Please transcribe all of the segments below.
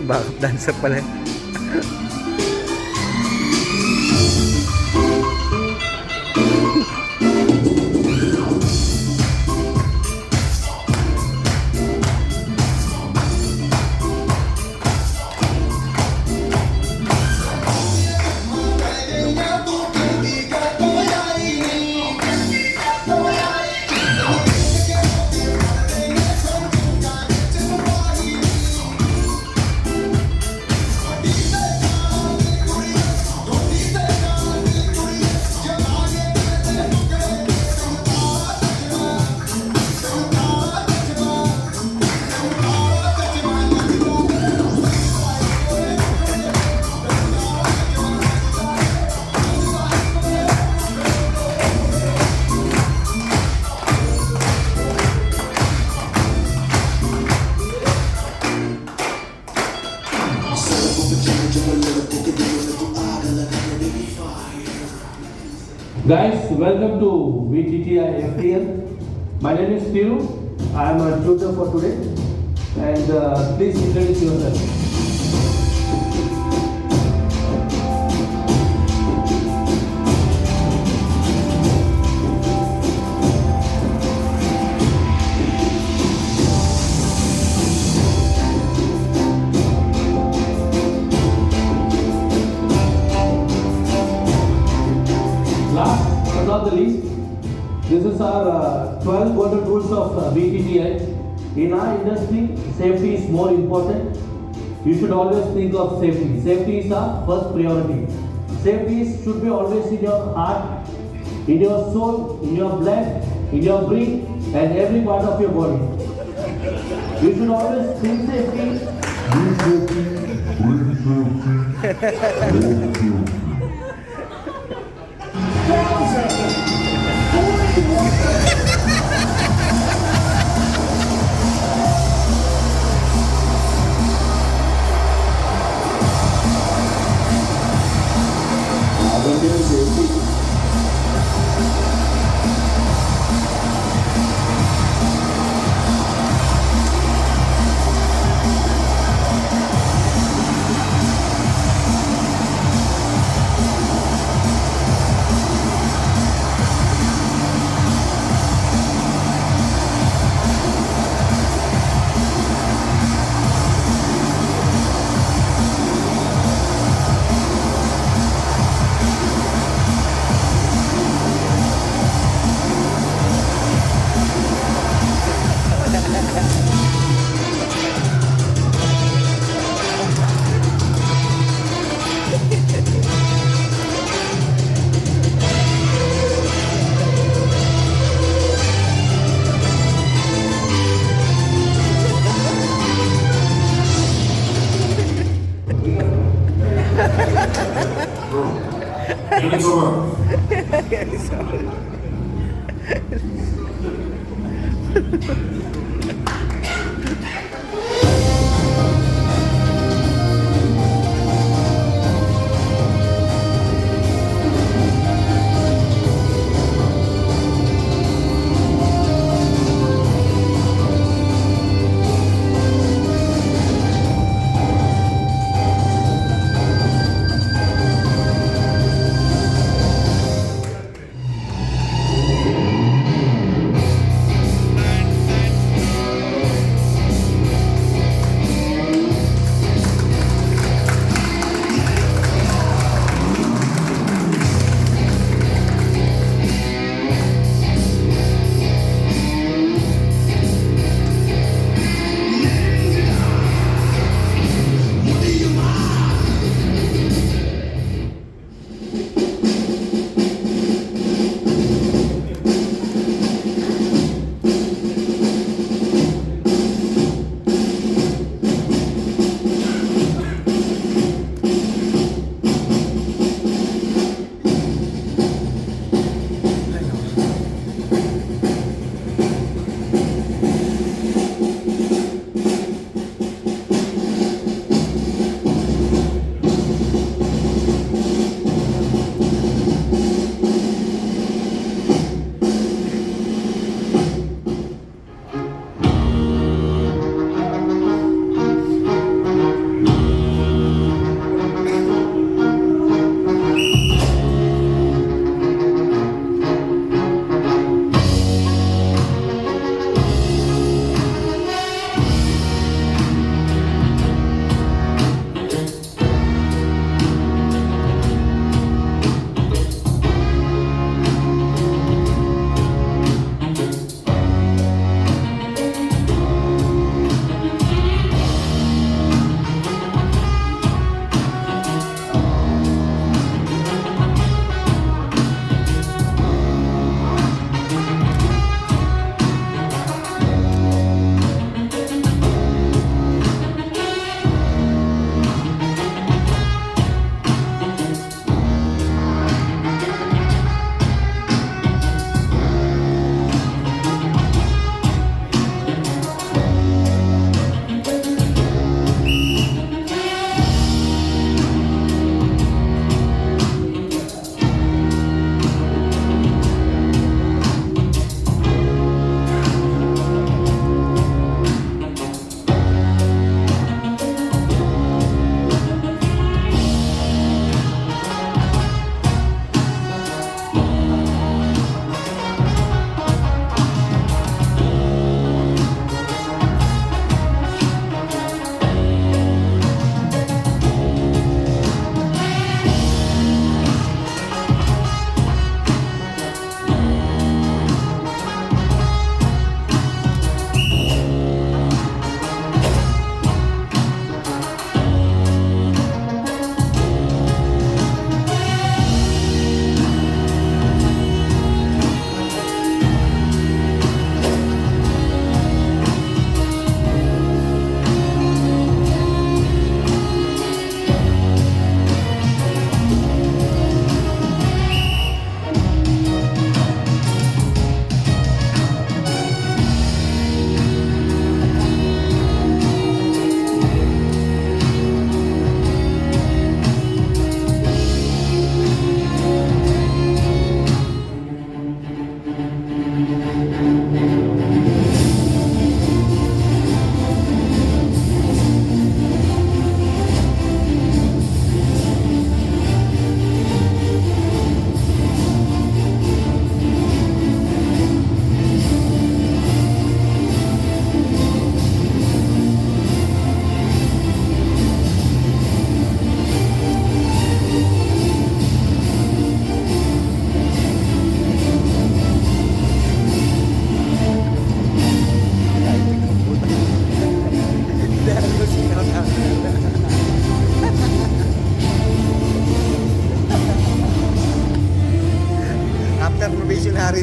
Backup dancer pala. Guys, welcome to VTTI FTL. My name is Thiru. I am a tutor for today. And please introduce yourself. Last but not the least, this is our 12 golden rules of VTTI. In our industry, safety is more important. You should always think of safety. Safety is our first priority. Safety should be always in your heart, in your soul, in your blood, in your brain, and every part of your body. You should always think safety.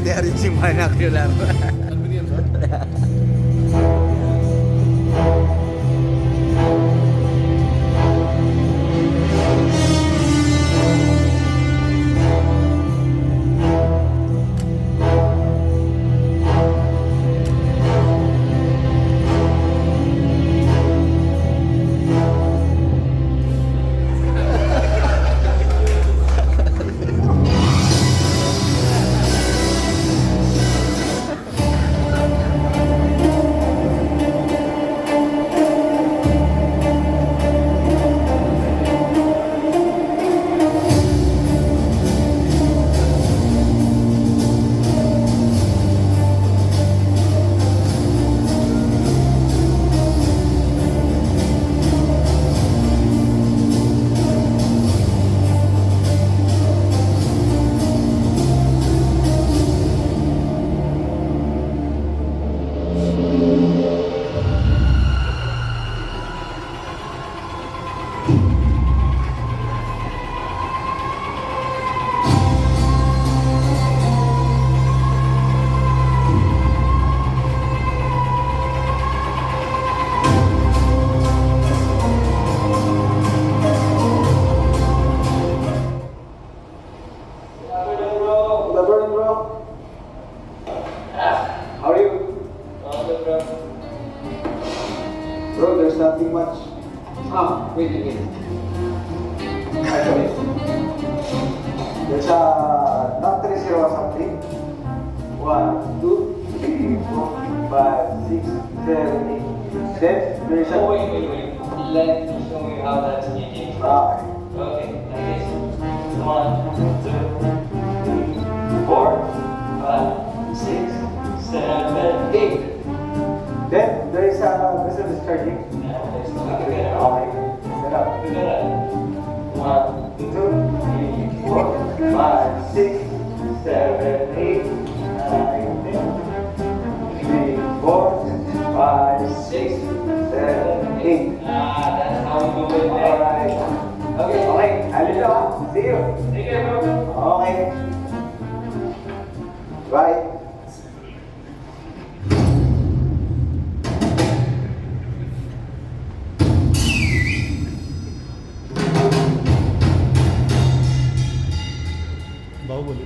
there using binocular. Convenient, sir. How are you? Bro, there's nothing much. Wait. Actually, there's not 30 or something. 1, 2, 3, 4, 5, 6, 7, 8. Then there's a. Wait. Let me show you how that's speaking. Okay, like this. 1, 2, 3, 4, 5, 6, 7, 8. Then there is a vessel discharging. Okay. Set up. 1, 2, 3, 4, 5, 6, 7, 8, 9, 10. 3, 4, 5, 6, 7, 8. That's how we do it. Alright. Okay. I'll leave you. See you. Take care, bro. Okay. Bye. Bahubali.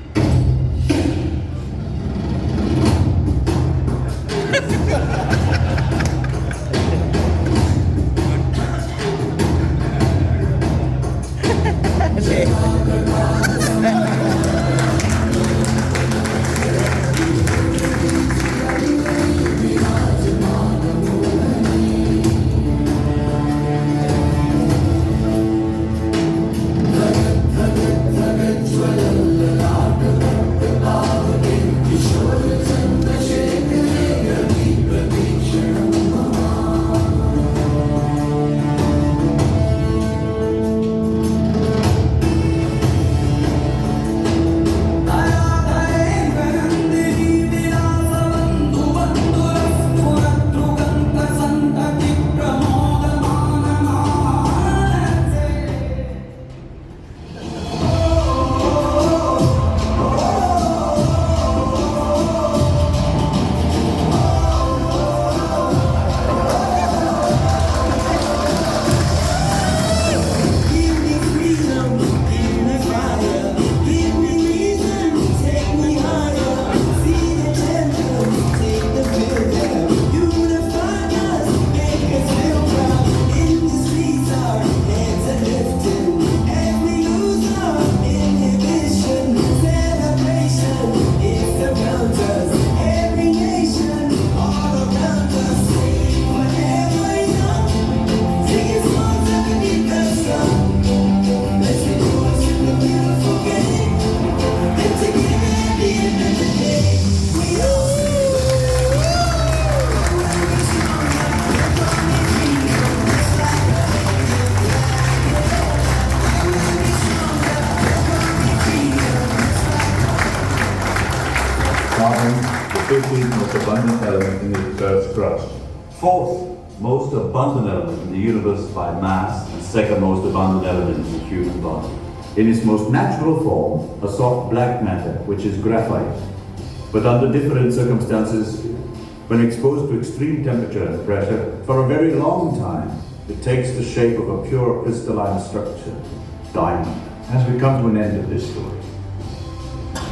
Carbon, the 15th most abundant element in the Earth's crust. Fourth most abundant element in the universe by mass, and second most abundant element in the human body. In its most natural form, a soft black matter, which is graphite. but under different circumstances, when exposed to extreme temperature and pressure for a very long time, it takes the shape of a pure crystalline structure, diamond. As we come to an end of this story,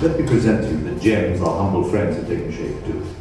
let me present to you the gems our humble friends have taken shape to.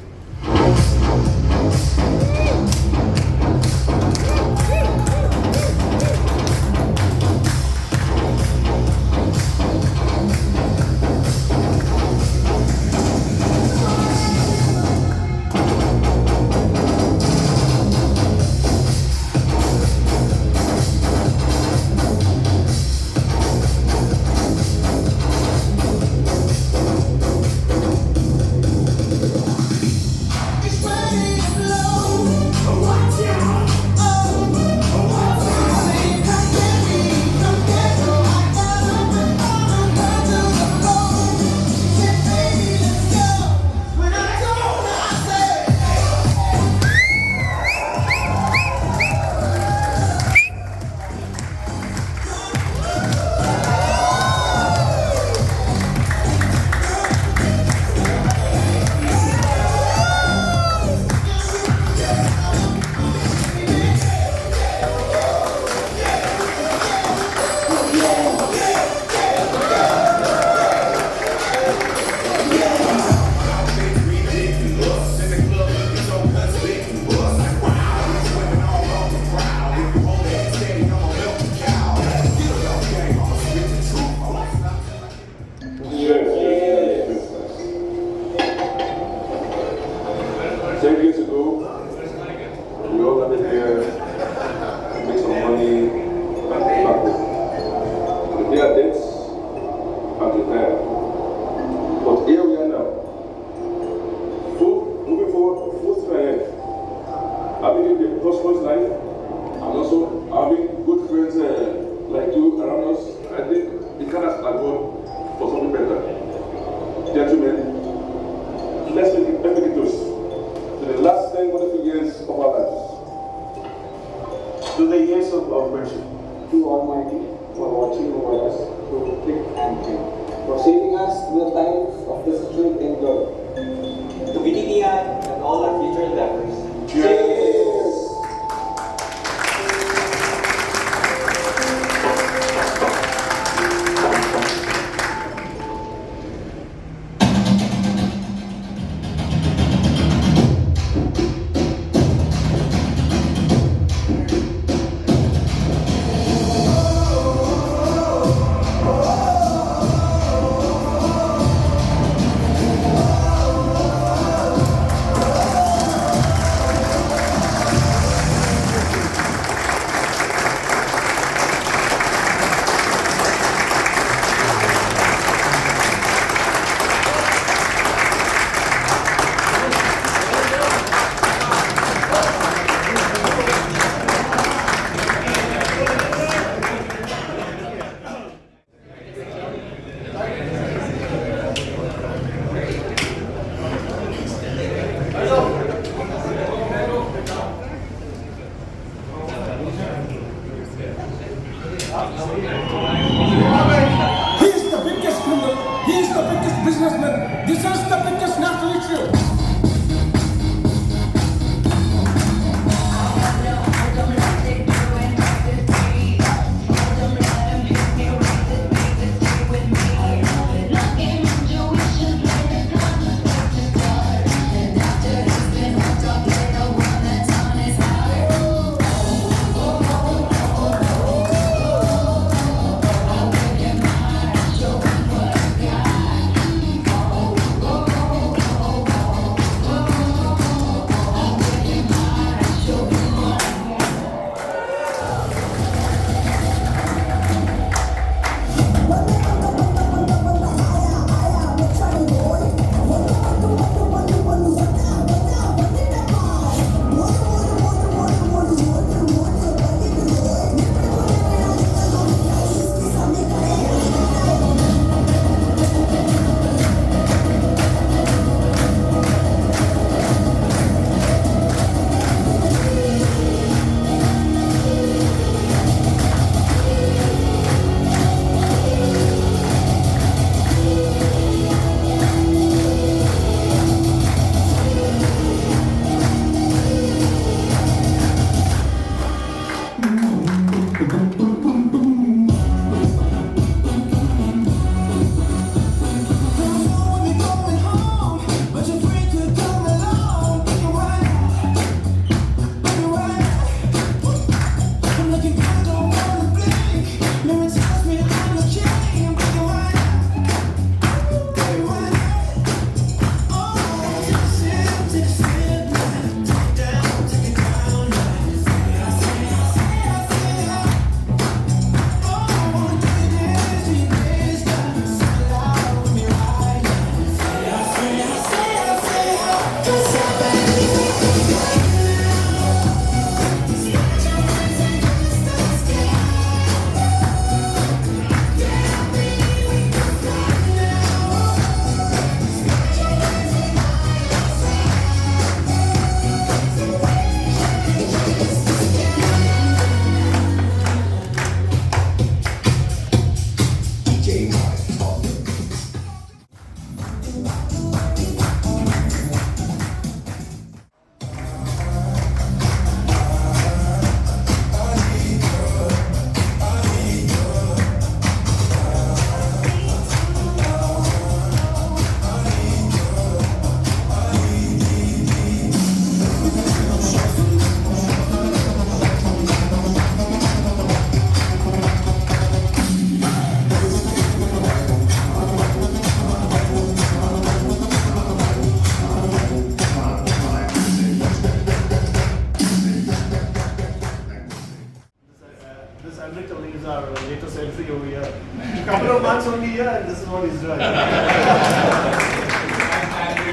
months only here, and this is what he's doing. And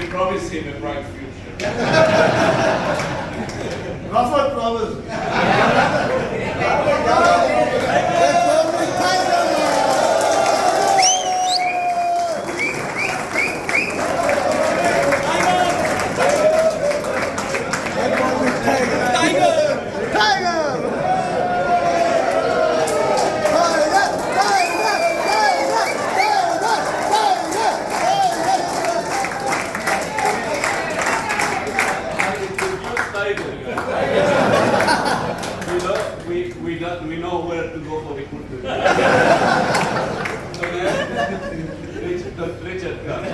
we promise him a bright future. Rafa promise. We know where to go for recruitment. So then, Richard comes.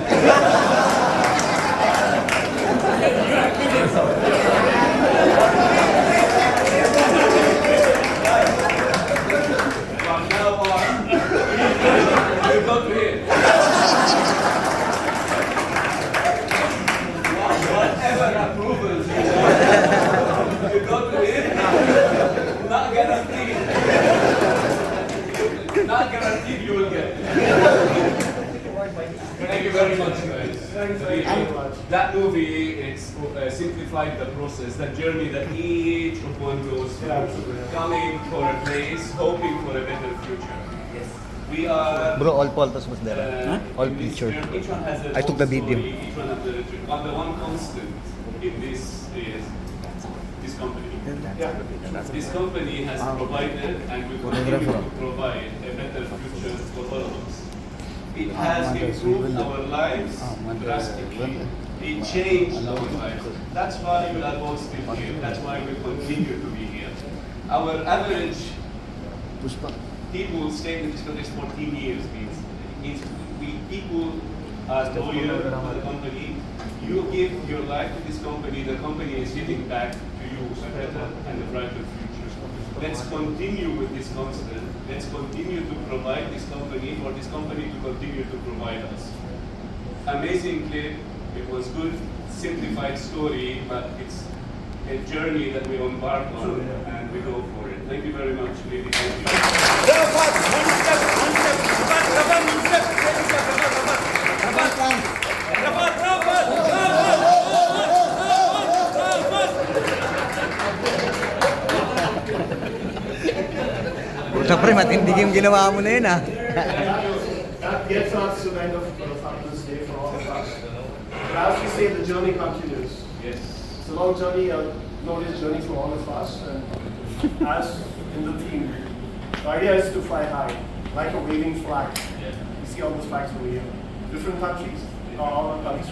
From now on, you go to him. Whatever approvals you go to him, not guaranteed. Not guaranteed you will get. Thank you very much, guys. That movie, it's simplified the process, the journey that each of one goes through, coming for a place, hoping for a better future. Yes. We are. Bro, all photos was there. All in this picture. journey, each one has their I took own the video. story, each one has their journey. But the one constant in this is this company. This company has provided and will continue to provide a better future for all of us. It has improved our lives drastically. It changed our lives. That's why we are all still here. That's why we continue to be here. Our average people stay in this country 14 years. Means people are loyal to the company. You give your life to this company, the company is giving back to you a better and a brighter future. Let's continue with this constant. Let's continue to provide this company for this company to continue to provide us. Amazing clip. It was good, simplified story, but it's a journey that we embark on and we go for it. Thank you very much, lady. Thank you. Puta pre, matindi yung ginawa mo na yun ah. That gets us to the end of Father's Day for all of us. But as we say, the journey continues. Yes. It's a long journey, a glorious journey for all of us. And as in the theme, the idea is to fly high, like a waving flag. You see all those flags over here. Different countries, all our countries.